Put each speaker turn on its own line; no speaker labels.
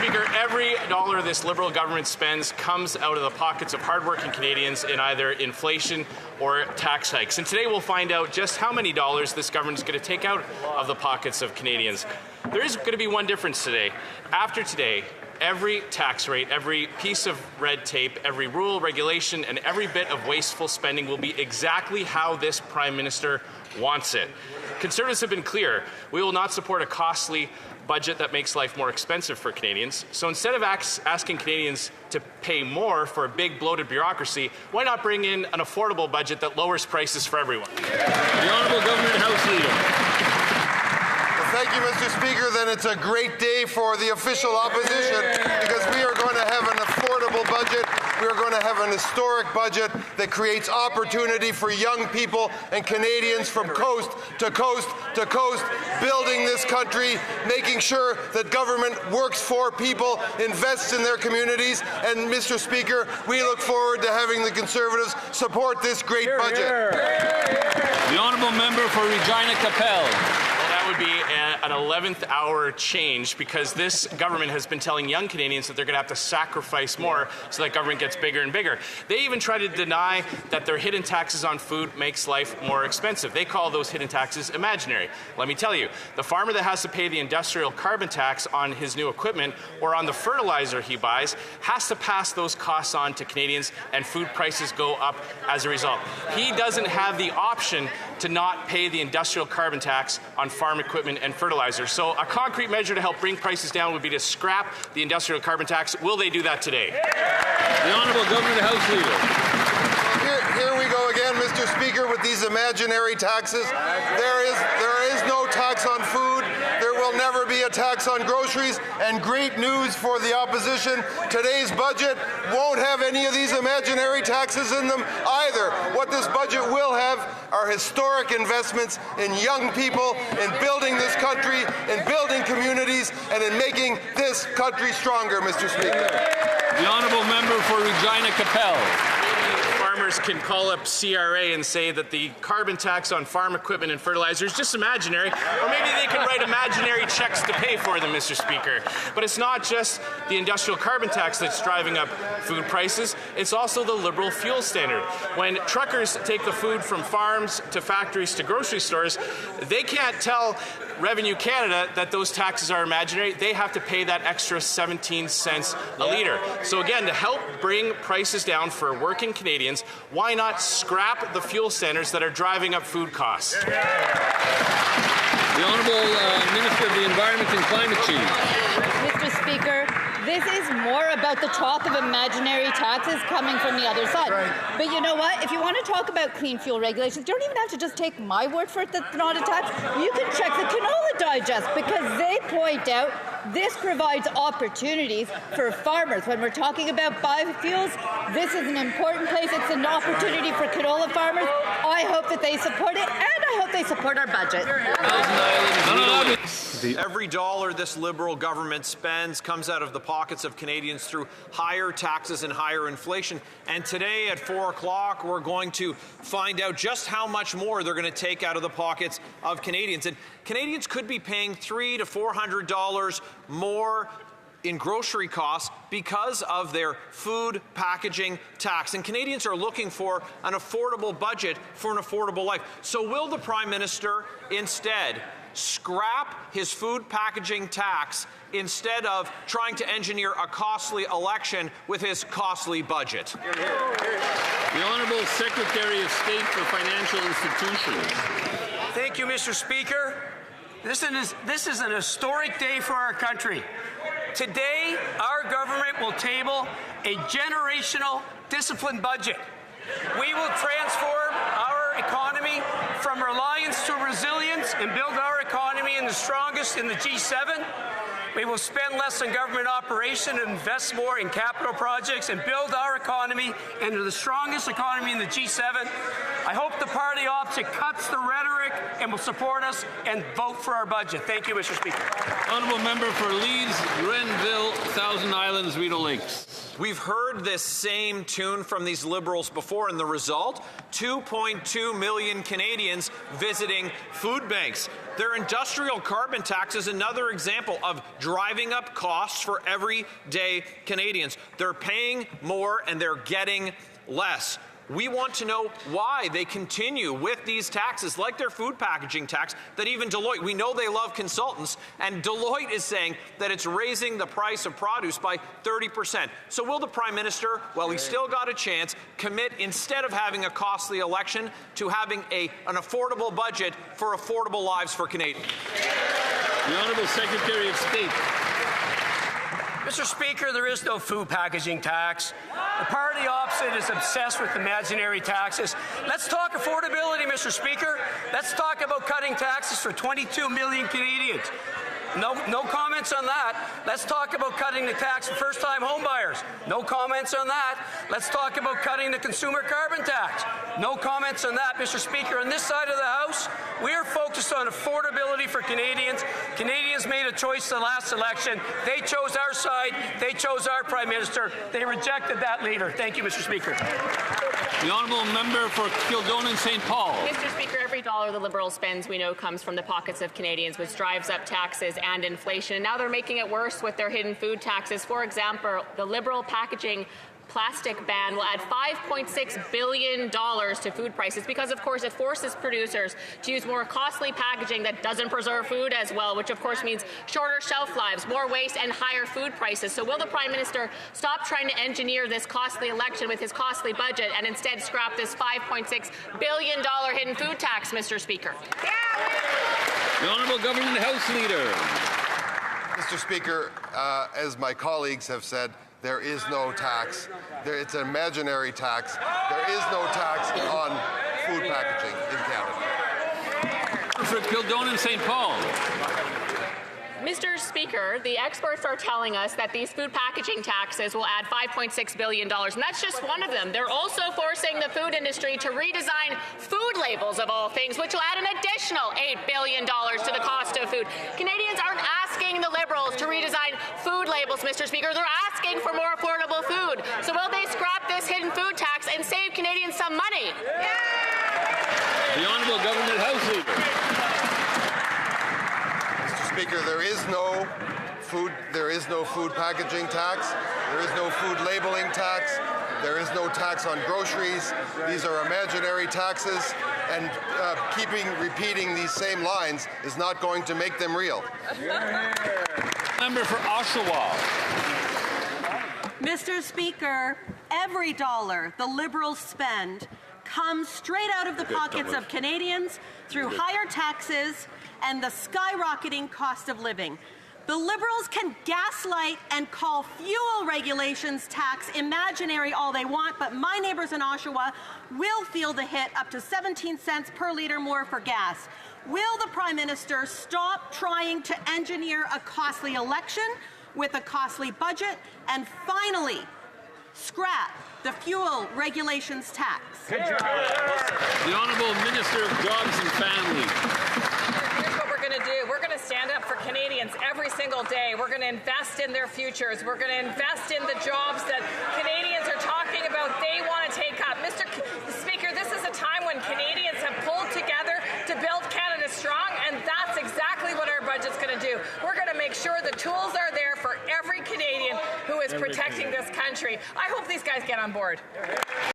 Speaker, every dollar this Liberal government spends comes out of the pockets of hardworking Canadians in either inflation or tax hikes. And today we'll find out just how many dollars this government is going to take out of the pockets of Canadians. There is going to be one difference today. After today, every tax rate, every piece of red tape, every rule, regulation, and every bit of wasteful spending will be exactly how this Prime Minister wants it. Conservatives have been clear. We will not support a costly budget that makes life more expensive for Canadians. So instead of asking Canadians to pay more for a big bloated bureaucracy, why not bring in an affordable budget that lowers prices for everyone?
The Honourable Government House Leader.
Thank you, Mr. Speaker. Then it's a great day for the official opposition because we are going to have an affordable budget. We are going to have an historic budget that creates opportunity for young people and Canadians from coast to coast to coast, building this country, making sure that government works for people, invests in their communities. And, Mr. Speaker, we look forward to having the Conservatives support this great budget.
The Honourable Member for Regina Capel.
That would be an 11th hour change because this government has been telling young Canadians that they're going to have to sacrifice more so that government gets bigger and bigger. They even try to deny that their hidden taxes on food makes life more expensive. They call those hidden taxes imaginary. Let me tell you, the farmer that has to pay the industrial carbon tax on his new equipment or on the fertilizer he buys has to pass those costs on to Canadians, and food prices go up as a result. He doesn't have the option to not pay the industrial carbon tax on farm equipment and fertilizer. So a concrete measure to help bring prices down would be to scrap the industrial carbon tax. Will they do that today?
The Honourable Government House Leader.
Here we go again, Mr. Speaker, with these imaginary taxes. There is no tax on food. There will never be a tax on groceries. And great news for the opposition, today's budget won't have any of these imaginary taxes in them either. What this budget will have are historic investments in young people, in building this country, in building communities, and in making this country stronger, Mr. Speaker.
The Honourable Member for Regina Capel.
Farmers can call up CRA and say that the carbon tax on farm equipment and fertilizer is just imaginary, or maybe they can write imaginary checks to pay for them, Mr. Speaker. But it's not just the industrial carbon tax that's driving up food prices, it's also the Liberal fuel standard. When truckers take the food from farms to factories to grocery stores, they can't tell Revenue Canada that those taxes are imaginary. They have to pay that extra 17 cents a litre. So again, to help bring prices down for working Canadians, why not scrap the fuel standards that are driving up food costs?
The Honourable Minister of the Environment and Climate Change.
Mr. Speaker, this is more about the talk of imaginary taxes coming from the other side. Right. But you know what? If you want to talk about clean fuel regulations, you don't even have to just take my word for it that it's not a tax. You can check the Canola Digest because they point out this provides opportunities for farmers. When we're talking about biofuels, this is an important place. It's an opportunity for canola farmers. I hope that they support it, and I hope they support our budget.
Every dollar this Liberal government spends comes out of the pockets of Canadians through higher taxes and higher inflation. And today at 4 o'clock, we're going to find out just how much more they're going to take out of the pockets of Canadians. And Canadians could be paying $300 to $400 more in grocery costs because of their food packaging tax. And Canadians are looking for an affordable budget for an affordable life. So will the Prime Minister instead scrap his food packaging tax instead of trying to engineer a costly election with his costly budget?
The Honourable Secretary of State for Financial Institutions.
Thank you, Mr. Speaker. This is an historic day for our country. Today, our government will table a generational, disciplined budget. We will transform our economy from reliance to resilience and build our economy in the strongest in the G7. We will spend less on government operation and invest more in capital projects and build our economy into the strongest economy in the G7. I hope the party opposite cuts the rhetoric and will support us and vote for our budget. Thank you, Mr. Speaker.
Honourable Member for Leeds, Grenville, Thousand Islands, Rideau Lakes.
We've heard this same tune from these Liberals before, and the result? 2.2 million Canadians visiting food banks. Their industrial carbon tax is another example of driving up costs for everyday Canadians. They're paying more and they're getting less. We want to know why they continue with these taxes, like their food packaging tax, that even Deloitte, we know they love consultants, and Deloitte is saying that it's raising the price of produce by 30%. So will the Prime Minister, while he's still got a chance, commit, instead of having a costly election, to having an affordable budget for affordable lives for Canadians?
The Honourable Secretary of State.
Mr. Speaker, there is no food packaging tax. The party opposite is obsessed with imaginary taxes. Let's talk affordability, Mr. Speaker. Let's talk about cutting taxes for 22 million Canadians. No comments on that. Let's talk about cutting the tax for first-time homebuyers. No comments on that. Let's talk about cutting the consumer carbon tax. No comments on that, Mr. Speaker. On this side of the House, we are focused on affordability for Canadians. Canadians made a choice in the last election. They chose our side. They chose our Prime Minister. They rejected that leader. Thank you, Mr. Speaker.
The Honourable Member for Kildonan St. Paul.
Mr. Speaker, every dollar the Liberal spends, we know, comes from the pockets of Canadians, which drives up taxes and inflation. And now they're making it worse with their hidden food taxes. For example, the Liberal packaging plastic ban will add $5.6 billion to food prices because, of course, it forces producers to use more costly packaging that doesn't preserve food as well, which, of course, means shorter shelf lives, more waste, and higher food prices. So will the Prime Minister stop trying to engineer this costly election with his costly budget and instead scrap this $5.6 billion hidden food tax, Mr. Speaker?
The Honourable Government House Leader.
Mr. Speaker, as my colleagues have said, there is no tax. It's an imaginary tax. There is no tax on food packaging in Canada.
For Kildonan St. Paul.
Mr. Speaker, the experts are telling us that these food packaging taxes will add $5.6 billion, and that's just one of them. They're also forcing the food industry to redesign food labels, of all things, which will add an additional $8 billion to the cost of food. Canadians aren't asking the Liberals to redesign food labels, Mr. Speaker. They're asking for more affordable food. So will they scrap this hidden food tax and save Canadians some money?
The Honourable Government House Leader.
Speaker, there is no food packaging tax. There is no food labeling tax. There is no tax on groceries. These are imaginary taxes, and repeating these same lines is not going to make them real.
Member for Oshawa.
Mr. Speaker, every dollar the Liberals spend comes straight out of the pockets of Canadians through higher taxes and the skyrocketing cost of living. The Liberals can gaslight and call fuel regulations tax imaginary all they want, but my neighbours in Oshawa will feel the hit, up to 17 cents per litre more for gas. Will the Prime Minister stop trying to engineer a costly election with a costly budget and finally scrap the fuel regulations tax?
The Honourable Minister of Jobs and Family.
We're going to stand up for Canadians every single day. We're going to invest in their futures. We're going to invest in the jobs that Canadians are talking about they want to take up. Mr. Speaker, this is a time when Canadians have pulled together to build Canada strong, and that's exactly what our budget's going to do. We're going to make sure the tools are there for every Canadian who is protecting this country. I hope these guys get on board.